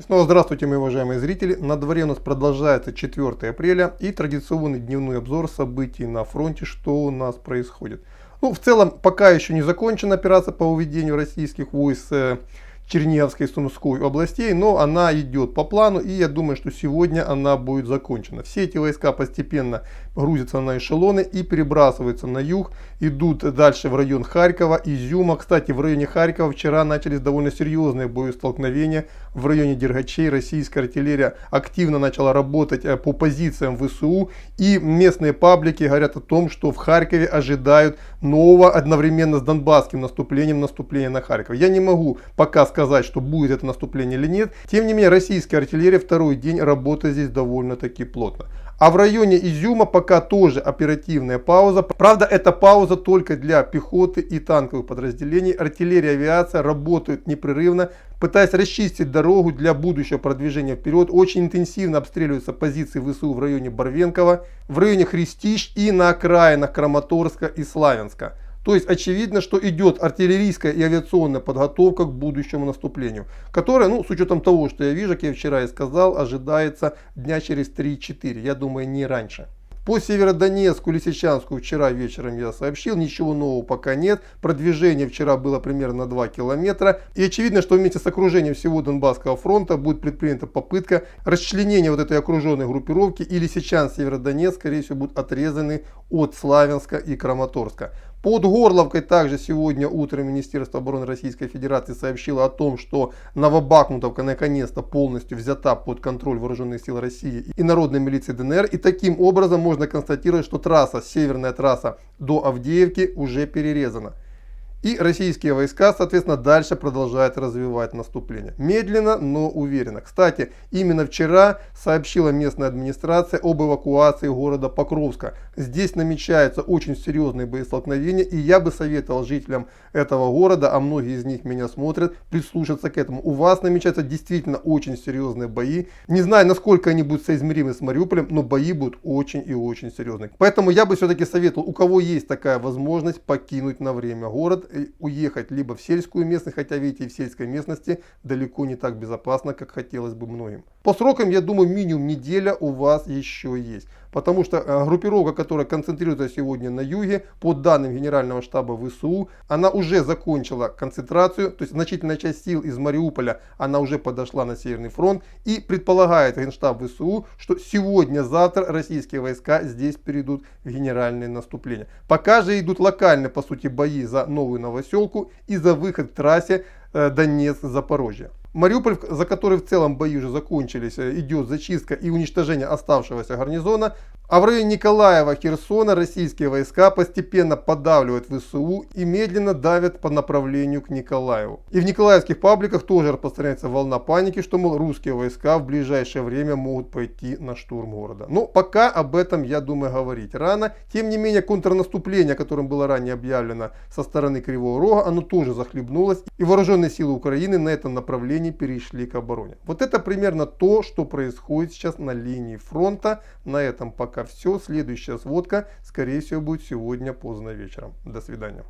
Снова здравствуйте, мои уважаемые зрители. На дворе у нас продолжается 4 апреля и традиционный дневной обзор событий на фронте, что у нас происходит. В целом, пока еще не закончена операция по выведению российских войск с Черниговской и Сумской областей, но она идет по плану, и я думаю, что сегодня она будет закончена. Все эти войска постепенно грузятся на эшелоны и перебрасываются на юг, идут дальше в район Харькова, Изюма. Кстати, в районе Харькова вчера начались довольно серьезные боестолкновения. В районе Дергачей российская артиллерия активно начала работать по позициям ВСУ, и местные паблики говорят о том, что в Харькове ожидают нового одновременно с донбасским наступлением наступления на Харьков. Я не могу пока сказать, что будет это наступление или нет. Тем не менее, российская артиллерия второй день работает здесь довольно-таки плотно. А в районе Изюма пока тоже оперативная пауза. Правда, эта пауза только для пехоты и танковых подразделений. Артиллерия и авиация работают непрерывно, пытаясь расчистить дорогу для будущего продвижения вперед. Очень интенсивно обстреливаются позиции ВСУ в районе Барвенкова, в районе Христищ и на окраинах Краматорска и Славянска. То есть очевидно, что идет артиллерийская и авиационная подготовка к будущему наступлению, которое, с учетом того, что я вижу, как я вчера и сказал, ожидается дня через 3-4, я думаю, не раньше. По Северодонецку, Лисичанску вчера вечером я сообщил, ничего нового пока нет. Продвижение вчера было примерно на 2 километра. И очевидно, что вместе с окружением всего Донбасского фронта будет предпринята попытка расчленения вот этой окруженной группировки. И Лисичанск, Северодонецк, скорее всего, будут отрезаны от Славянска и Краматорска. Под Горловкой также сегодня утром Министерство обороны Российской Федерации сообщило о том, что Новобахмутовка наконец-то полностью взята под контроль вооруженных сил России и народной милиции ДНР. И таким образом можно констатировать, что северная трасса до Авдеевки уже перерезана. И российские войска, соответственно, дальше продолжают развивать наступление. Медленно, но уверенно. Кстати, именно вчера сообщила местная администрация об эвакуации города Покровска. Здесь намечаются очень серьезные боестолкновения, и я бы советовал жителям этого города, а многие из них меня смотрят, прислушаться к этому. У вас намечаются действительно очень серьезные бои. Не знаю, насколько они будут соизмеримы с Мариуполем, но бои будут очень и очень серьезные. Поэтому я бы все-таки советовал, у кого есть такая возможность, покинуть на время город, уехать либо в сельскую местность, хотя видите, в сельской местности далеко не так безопасно, как хотелось бы многим. По срокам, я думаю, минимум неделя у вас еще есть. Потому что группировка, которая концентрируется сегодня на юге, по данным Генерального штаба ВСУ, она уже закончила концентрацию, то есть значительная часть сил из Мариуполя, она уже подошла на Северный фронт, и предполагает Генштаб ВСУ, что сегодня-завтра российские войска здесь перейдут в генеральное наступление. Пока же идут локальные, по сути, бои за Новую Новоселку и за выход к трассе Донецк-Запорожье. Мариуполь, за который в целом бои уже закончились, идет зачистка и уничтожение оставшегося гарнизона. А в районе Николаева, Херсона российские войска постепенно подавливают ВСУ и медленно давят по направлению к Николаеву. И в николаевских пабликах тоже распространяется волна паники, что, мол, русские войска в ближайшее время могут пойти на штурм города. Но пока об этом, я думаю, говорить рано. Тем не менее, контрнаступление, о котором было ранее объявлено со стороны Кривого Рога, оно тоже захлебнулось. И вооруженные силы Украины на этом направлении перешли к обороне. Вот это примерно то, что происходит сейчас на линии фронта. На этом пока все. Следующая сводка, скорее всего, будет сегодня поздно вечером. До свидания.